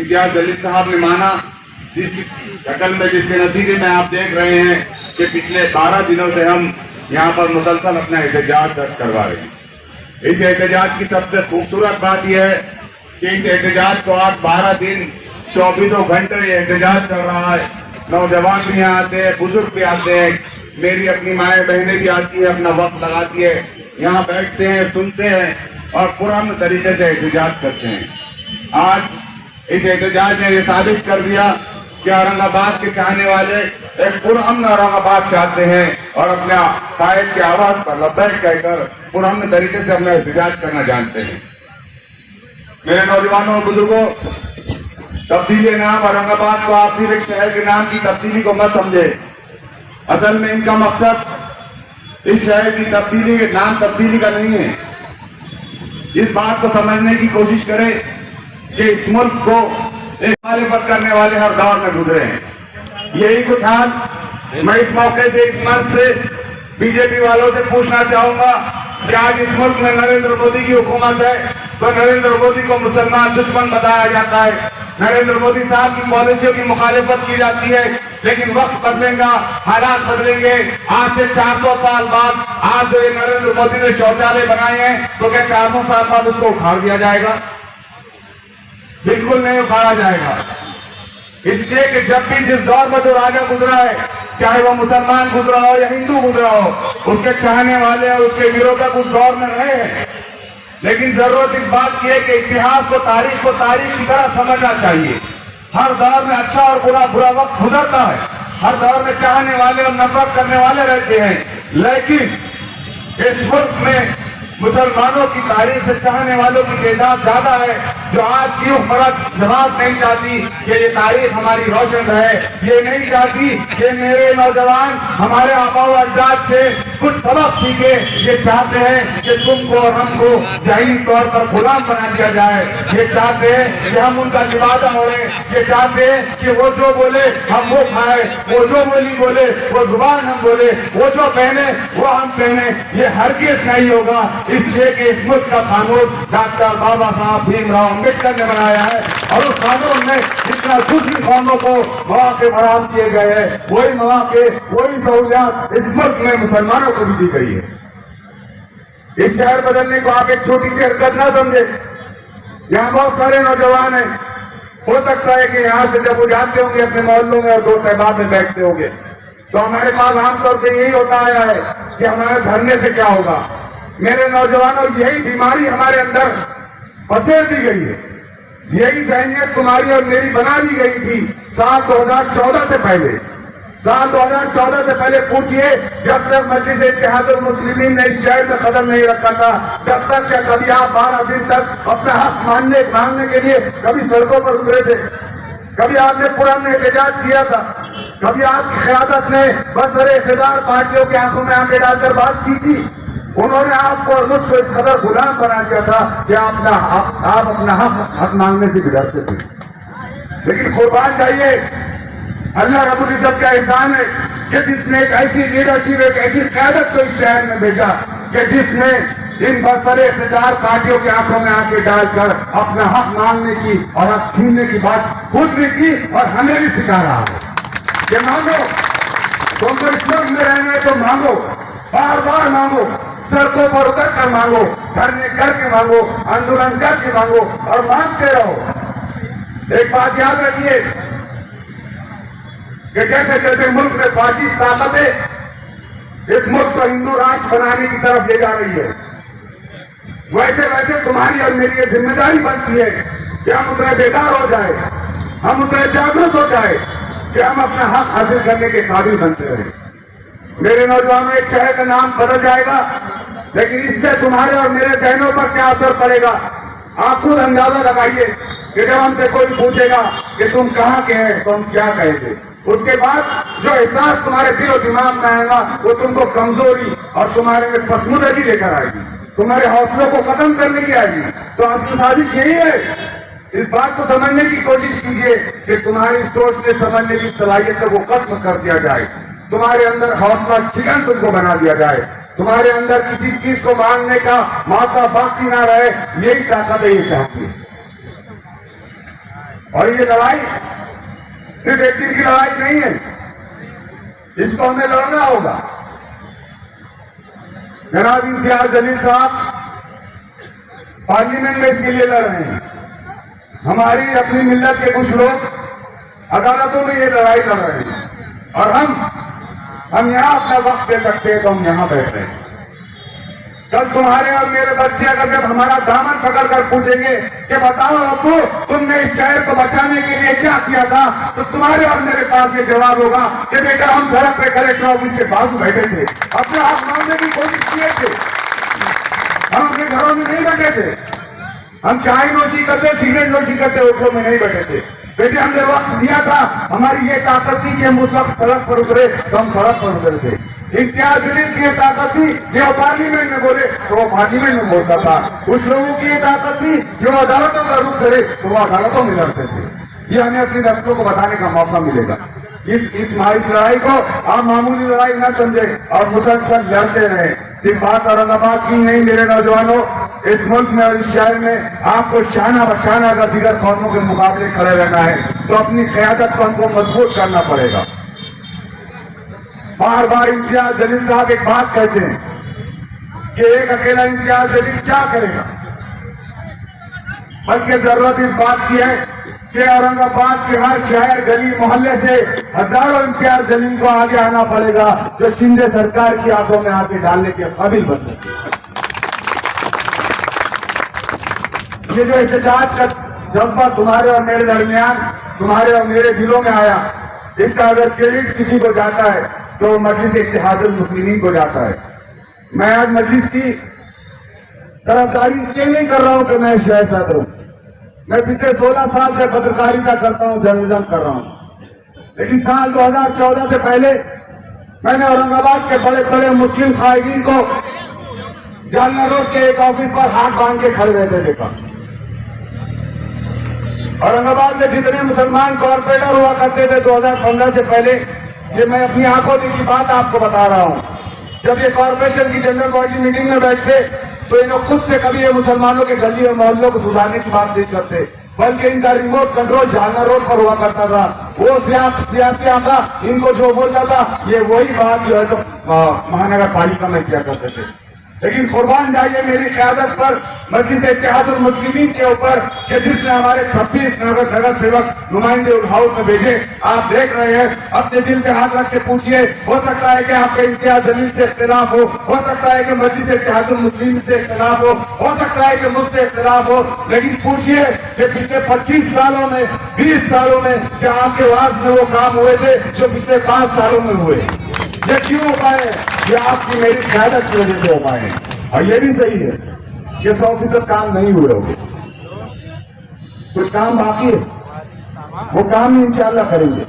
इम्तियाज जलील साहब ने माना, जिसकी शक्ल में, जिसके नतीजे में आप देख रहे हैं कि पिछले 12 दिनों से हम यहाँ पर मुसलसल अपना एहतजाज दर्ज करवा रहे हैं। इस एहतजाज की सबसे खूबसूरत बात यह है कि इस एहतजाज को आज 12 दिन 24 घंटे ये एहतजाज चल रहा है। नौजवान भी यहाँ आते हैं, बुजुर्ग भी आते हैं, मेरी अपनी माएँ बहनें भी आती है, अपना वक्त लगाती है, यहाँ बैठते हैं, सुनते हैं और पुराने तरीके से एहतजाज करते हैं। आज इस एहतजाज ने ये साबित कर दिया कि औरंगाबाद के चाहने वाले एक पुरअमन औरंगाबाद चाहते हैं और अपना कायद की आवाज पर लब्बैक कहकर पुरअमन तरीके से अपना एहतजाज करना जानते हैं। मेरे नौजवानों और बुजुर्गों, तब्दीली नाम औरंगाबाद को आप सिर्फ एक शहर के नाम की तब्दीली को मत समझे। असल में इनका मकसद इस शहर की तब्दीली, नाम तब्दीली का नहीं है। इस बात को समझने की कोशिश करें कि इस मुल्क को एक मुखालिफत करने वाले हर दौर में गुजरे हैं। यही कुछ हाल मैं इस मौके से, इस मंच से बीजेपी वालों से पूछना चाहूंगा कि आज इस मुल्क में नरेंद्र मोदी की हुकूमत है तो नरेंद्र मोदी को मुसलमान दुश्मन बताया जाता है, नरेंद्र मोदी साहब की पॉलिसियों की मुखालिफत की जाती है। लेकिन वक्त बदलेगा, हालात बदलेंगे। आज से 400 साल बाद आज जो ये नरेंद्र मोदी ने शौचालय बनाए हैं, तो क्या 400 साल बाद उसको उखाड़ दिया जाएगा? बिल्कुल नहीं उखाड़ा जाएगा। इसलिए कि जब भी जिस दौर में जो राजा गुजरा है, चाहे वो मुसलमान गुजरा हो या हिंदू गुजरा हो, उसके चाहने वाले और उसके विरोधक उस दौर में रहे हैं। लेकिन जरूरत इस बात की है कि इतिहास को, तारीख की तरह समझना चाहिए। हर दौर में अच्छा और बुरा वक्त गुजरता है, हर दौर में चाहने वाले और नफरत करने वाले रहते हैं। लेकिन इस मुल्क में मुसलमानों की तारीख से चाहने वालों की तादाद ज्यादा है, जो आज की हुकूमत जमात नहीं चाहती कि ये तारीख हमारी रोशन रहे। ये नहीं चाहती कि मेरे नौजवान हमारे आबा व अजदाद से कुछ सबक सीखे। ये चाहते हैं कि तुमको और हमको ज़हनी तौर पर गुलाम बना दिया जाए। ये चाहते हैं कि हम उनका लिबादा हो रहे। ये चाहते हैं कि वो जो बोले हम वो खाए, वो जो बोली बोले वो जुबान हम बोले, वो जो पहने वो हम पहने। ये हरगिज़ नहीं होगा। इसलिए कि इस मुल्क का कानून डॉक्टर बाबा साहब भीमराव अम्बेडकर ने बनाया है और उस कानून में जितना दूसरी कौमों को मौके फराहम किए गए हैं, वही मौके, वही सहूलियात इस मुल्क में मुसलमानों को भी दी गई है। इस शहर बदलने को आप एक छोटी सी हरकत ना समझे। यहाँ बहुत सारे नौजवान हैं, हो सकता है कि यहाँ से जब वो जाते होंगे अपने मोहल्लों में और दोस्त अहबाब में बैठते होंगे, तो हमारे पास आमतौर से यही होता आया है कि हमारे धरने से क्या होगा। मेरे नौजवानों, यही बीमारी हमारे अंदर फंसेल दी गई है। यही ज़हनियत तुम्हारी और मेरी बना दी गई थी साल 2014 से पहले। साल 2014 से पहले पूछिए, जब तक मजलिस इत्तेहादुल मुस्लिमीन ने इस शहर में कदम नहीं रखा था, तब तक क्या कभी आप 12 दिन तक अपना हक मांगने के लिए कभी सड़कों पर उतरे थे? कभी आपने पुराने एहतजाज किया था? कभी आपकी क़यादत ने बरसरे इक़्तिदार पार्टियों की आंखों में आंखें डालकर बात की थी? उन्होंने आपको और मुझको इस कदर गुलाम बना दिया था कि आप अपना हक मांगने से भी डरते थे। लेकिन कुर्बान जाइए, अल्लाह रब्बुल इज्जत का एहसान है कि जिसने एक ऐसी लीडरशिप, एक ऐसी क़यादत को इस शहर में भेजा कि जिसने इन बरसरे इक़्तिदार पार्टियों की आंखों में आंखें डालकर अपना हक मांगने की और हक छीनने की बात खुद भी की और हमें भी सिखा रहा है कि मांगो, तुमको इस मुल्क में रहना है तो मांगो, बार बार मांगो, सड़कों पर उतर कर मांगो, धरने करके मांगो, आंदोलन करके मांगो और मांगते रहो। एक बात याद रखिए कि जैसे जैसे मुल्क में फासिस्ट ताकतें इस मुल्क को हिंदू राष्ट्र बनाने की तरफ ले जा रही है, वैसे वैसे तुम्हारी और मेरी जिम्मेदारी बनती है कि हम उतने बेदार हो जाए, हम उतने जागरूक हो जाए कि हम अपना हक हासिल करने के काबिल बनते रहे। मेरे नौजवानों, एक शहर का नाम बदल जाएगा, लेकिन इससे तुम्हारे और मेरे जहनों पर क्या असर पड़ेगा आप खुद अंदाजा लगाइए कि जब हमसे कोई पूछेगा कि तुम कहाँ के हैं तो हम क्या कहेंगे। उसके बाद जो एहसास तुम्हारे दिल और दिमाग में आएगा वो तुमको कमजोरी और तुम्हारे में पसमुदगी लेकर आएगी, तुम्हारे हौसलों को खत्म करने की आएगी। तो असली साजिश यही है। इस बात को समझने की कोशिश कीजिए कि तुम्हारी सोचने समझने की सलाहियत को खत्म कर दिया जाए, तुम्हारे अंदर हौसला चिकन तुमको बना दिया जाए, तुम्हारे अंदर किसी चीज को मांगने का मौका बाकी ना रहे। यही ताकत है, ये चाहती है। और ये लड़ाई सिर्फ एक दिन की लड़ाई नहीं है, इसको हमें लड़ना होगा। जनाब इम्तियाज जलील साहब पार्लियामेंट में इसके लिए लड़ रहे हैं। हमारी अपनी मिल्लत के कुछ लोग अदालतों में ये लड़ाई लड़ रहे हैं, और हम यहां अपना वक्त दे सकते हैं तो हम यहां बैठ रहे हैं। कल तुम्हारे और मेरे बच्चे अगर जब हमारा दामन पकड़कर पूछेंगे कि बताओ अब्बू तुमने इस शहर को बचाने के लिए क्या किया था, तो तुम्हारे और मेरे पास ये जवाब होगा कि बेटा हम सड़क पे कलेक्टर ऑफिस के बाजू बैठे थे, अपने हाथ मारने की कोशिश किए थे, हम अपने घरों में नहीं बैठे थे, हम चाय नोशी करते सिगरेट नोशी करते होटलों में नहीं बैठे थे। बेटे हमने वक्त दिया था, हमारी ये ताकत थी कि हम उस वक्त सड़क पर उतरे तो हम सड़क पर उतरे थे। इम्तियाज जलील की ताकत थी कि वो पार्लियामेंट में बोले तो वो पार्लियामेंट में बोलता था, कुछ लोगों की ताकत थी जो अदालतों का रुख करे तो वो अदालतों में लड़ते थे। ये हमें अपनी नस्लों को बताने का मौका मिलेगा। इस लड़ाई को आप मामूली लड़ाई न समझे और मुसलसल लड़ते रहे। सिर्फ बात औरंगाबाद की नहीं मेरे नौजवानों, इस मुल्क में और इस शहर में आपको शाना बशाना अगर दीगर कौमों के मुकाबले खड़े रहना है तो अपनी क़यादत को हमको मजबूत करना पड़ेगा। बार बार इम्तियाज जलील साहब एक बात कहते हैं कि एक अकेला इम्तियाज जलील क्या करेगा, बल्कि जरूरत इस बात की है कि औरंगाबाद के हर शहर गली मोहल्ले से हजारों इम्तियाज जलील को आगे आना पड़ेगा जो शिंदे सरकार की आंखों में आके डालने के काबिल बन सके। ये जो एहतजाज का जज्बा तुम्हारे और मेरे दरमियान, तुम्हारे और मेरे दिलों में आया, इसका अगर क्रेडिट किसी को जाता है तो मजलिस इत्तेहादुल मुस्लिमीन को जाता है। मैं आज मजलिस की तरफदारी इसलिए नहीं कर रहा हूं कि मैं शहर सदर हूं, मैं पिछले 16 साल से पत्रकारिता करता हूं, जर्नलिज्म कर रहा हूं, लेकिन साल 2014 से पहले मैंने औरंगाबाद के बड़े बड़े मुस्लिम कायदीन को जालना रोड के एक ऑफिस पर हाथ बांध के खड़े रहते देखा। औरंगाबाद में जितने मुसलमान कॉर्पोरेटर हुआ करते थे 2015 से पहले, ये मैं अपनी आंखों की बात आपको बता रहा हूं, जब ये कॉर्पोरेशन की जनरल बॉडी मीटिंग में बैठते तो इन खुद से कभी ये मुसलमानों के गली और मोहल्लों को सुधारने की बात नहीं करते, बल्कि इनका रिमोट कंट्रोल जालना रोड पर हुआ करता था। वो सियासी आका इनको जो बोलता था ये वही बात जो है तो महानगर पालिका में किया करते थे। लेकिन कुर्बान जाइए मेरी क़यादत पर, मजलिस इत्तेहादुल मुस्लिमीन के ऊपर कि जिसने हमारे 26 नगर सेवक नुमाइंदे उस हाउस में भेजे। आप देख रहे हैं, अपने दिल पे हाथ रख के पूछिए, हो सकता है कि आपके इम्तियाज जलील से इख्तिलाफ हो सकता है कि मजलिस इत्तेहादुल मुस्लिमीन से इख्तिलाफ हो सकता है कि मुझसे इख्तिलाफ हो, लेकिन पूछिए कि पिछले 25 सालों में 20 सालों में क्या आपके वास में वो काम हुए थे जो पिछले 5 सालों में हुए? ये क्यों हो पाए? ये आपकी मेरी क़यादत की वजह से हो पाए। और ये भी सही है कि 100% काम नहीं हुए होंगे, कुछ काम बाकी है, वो काम ही इंशाअल्लाह करेंगे।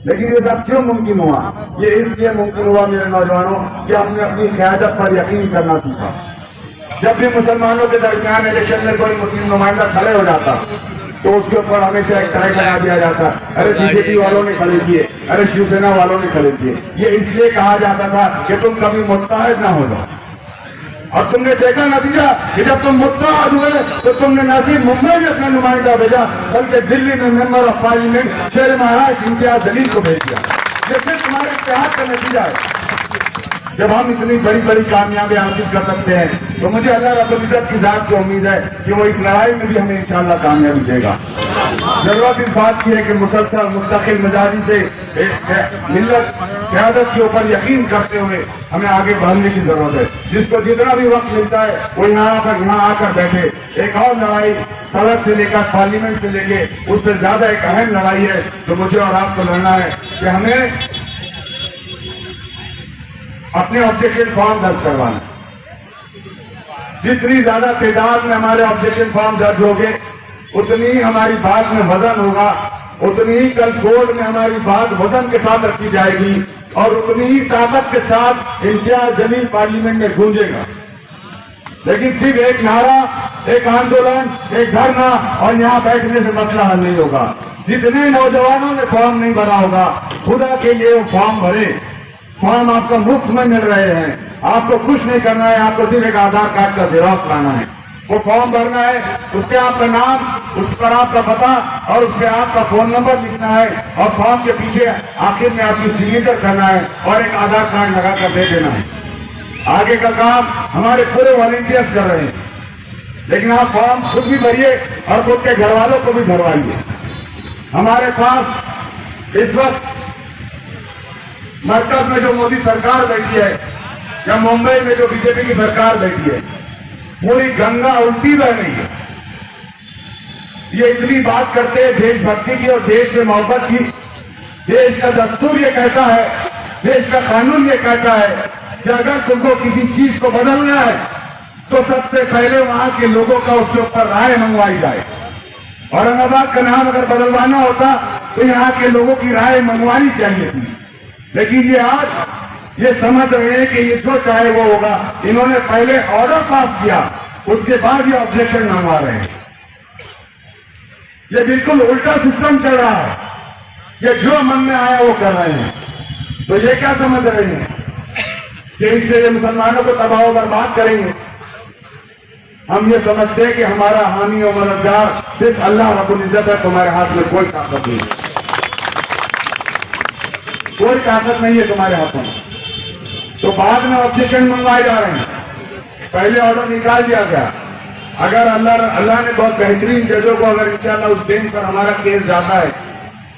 लेकिन ये सब क्यों मुमकिन हुआ? ये इसलिए मुमकिन हुआ मेरे नौजवानों कि हमने अपनी क़यादत पर यकीन करना सीखा। जब भी मुसलमानों के दरमियान इलेक्शन में कोई मुस्लिम नुमाइंदा खड़े हो जाता तो उसके ऊपर हमेशा एक टैग लगा दिया जाता, अरे बीजेपी वालों ने खड़े किए, अरे शिवसेना वालों ने खड़े किए। ये इसलिए कहा जाता था कि तुम कभी मुत्तहद ना हो जाओ। और तुमने देखा नतीजा कि जब तुम मुत्तहद हुए तो तुमने न सिर्फ मुंबई में अपना नुमाइंदा भेजा बल्कि दिल्ली में मेंबर ऑफ पार्लियामेंट शेर महाराज इम्तियाज जलील को भेज दिया। ये सिर्फ तुम्हारे इत्तेहाद का नतीजा है। जब हम इतनी बड़ी बड़ी कामयाबी हासिल कर सकते हैं तो मुझे अल्लाह रब्बुल इज्जत की जात से उम्मीद है कि वो इस लड़ाई में भी हमें इंशाअल्लाह कामयाबी देगा। जरूरत इस बात की है कि मुसलसल मुस्तकिल मिजाजी से मिल्लत क़यादत के ऊपर यकीन करते हुए हमें आगे बढ़ने की जरूरत है। जिसको जितना भी वक्त मिलता है वो यहाँ आकर बैठे। एक और लड़ाई सड़क से लेकर पार्लियामेंट से लेके उससे ज्यादा एक अहम लड़ाई है जो मुझे और आपको लड़ना है कि हमें अपने ऑब्जेक्शन फॉर्म दर्ज करवाना। जितनी ज्यादा तादाद में हमारे ऑब्जेक्शन फॉर्म दर्ज होंगे उतनी ही हमारी बात में वजन होगा, उतनी ही कल कोर्ट में हमारी बात वजन के साथ रखी जाएगी और उतनी ही ताकत के साथ इम्तियाज जलील पार्लियामेंट में गूंजेगा। लेकिन सिर्फ एक नारा, एक आंदोलन, एक धरना और यहाँ बैठने से मसला हल नहीं होगा। जितने नौजवानों ने फॉर्म नहीं भरा होगा खुदा के लिए वो फॉर्म भरे। फॉर्म आपको मुफ्त में मिल रहे हैं, आपको कुछ नहीं करना है, आपको सिर्फ एक आधार कार्ड का ज़ेरॉक्स लाना है। वो फॉर्म भरना है, उस पर आपका नाम, उस पर आपका पता और उस पर आपका फोन नंबर लिखना है और फॉर्म के पीछे आखिर में आपकी सिग्नेचर करना है और एक आधार कार्ड लगा कर दे देना है। आगे का काम हमारे पूरे वॉलंटियर्स कर रहे हैं, लेकिन आप फॉर्म खुद भी भरिए और खुद के घर वालों को भी भरवाइए। हमारे पास इस वक्त मरकज में जो मोदी सरकार बैठी है या मुंबई में जो बीजेपी की सरकार बैठी है, पूरी गंगा उल्टी बह रही है। ये इतनी बात करते हैं देशभक्ति की और देश से मोहब्बत की। देश का दस्तूर ये कहता है, देश का कानून ये कहता है कि अगर तुमको किसी चीज को बदलना है तो सबसे पहले वहां के लोगों का उसके ऊपर राय मंगवाई जाए। औरंगाबाद का नाम अगर बदलवाना होता तो यहाँ के लोगों की राय मंगवानी चाहिए थी, लेकिन ये आज ये समझ रहे हैं कि ये जो चाहे वो होगा। इन्होंने पहले ऑर्डर पास किया, उसके बाद ये ऑब्जेक्शन मंगवा रहे हैं। ये बिल्कुल उल्टा सिस्टम चल रहा है, ये जो मन में आया वो कर रहे हैं। तो ये क्या समझ रहे हैं कि इससे ये मुसलमानों को तबाह बर्बाद करेंगे? हम ये समझते हैं कि हमारा हामी और मददगार सिर्फ अल्लाह रब्बुल इज्जत है। तुम्हारे हाथ में कोई ताकत नहीं है, कोई ताकत नहीं है तुम्हारे हाथों में। तो बाद में ऑब्जेक्शन मंगवाए जा रहे हैं, पहले ऑर्डर निकाल दिया गया। अगर अल्लाह ने बहुत बेहतरीन जजों को अगर इंशाअल्लाह उस बेंच पर हमारा केस जाता है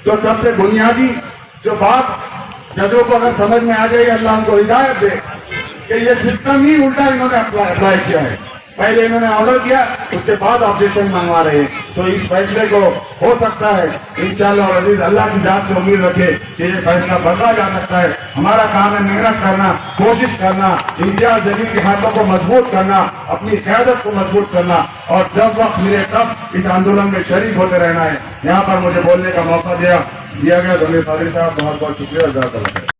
तो सबसे बुनियादी जो बात जजों को अगर समझ में आ जाएगी, अल्लाह उनको हिदायत दे कि ये सिस्टम ही उल्टा इन्होंने अप्लाई किया है। पहले इन्होंने ऑर्डर किया, उसके बाद ऑब्जेक्शन मंगवा रहे हैं। तो इस फैसले को हो सकता है इंशाअल्लाह और अजीज अल्लाह की जात से उम्मीद रखे कि ये फैसला बदला जा सकता है। हमारा काम है मेहनत करना, कोशिश करना, इम्तियाज जलील के हाथों को मजबूत करना, अपनी क़यादत को मजबूत करना और जब वक्त मिले तब इस आंदोलन में शरीक होते रहना है। यहाँ पर मुझे बोलने का मौका दिया गया। धन्यवाद साहब, बहुत बहुत शुक्रिया।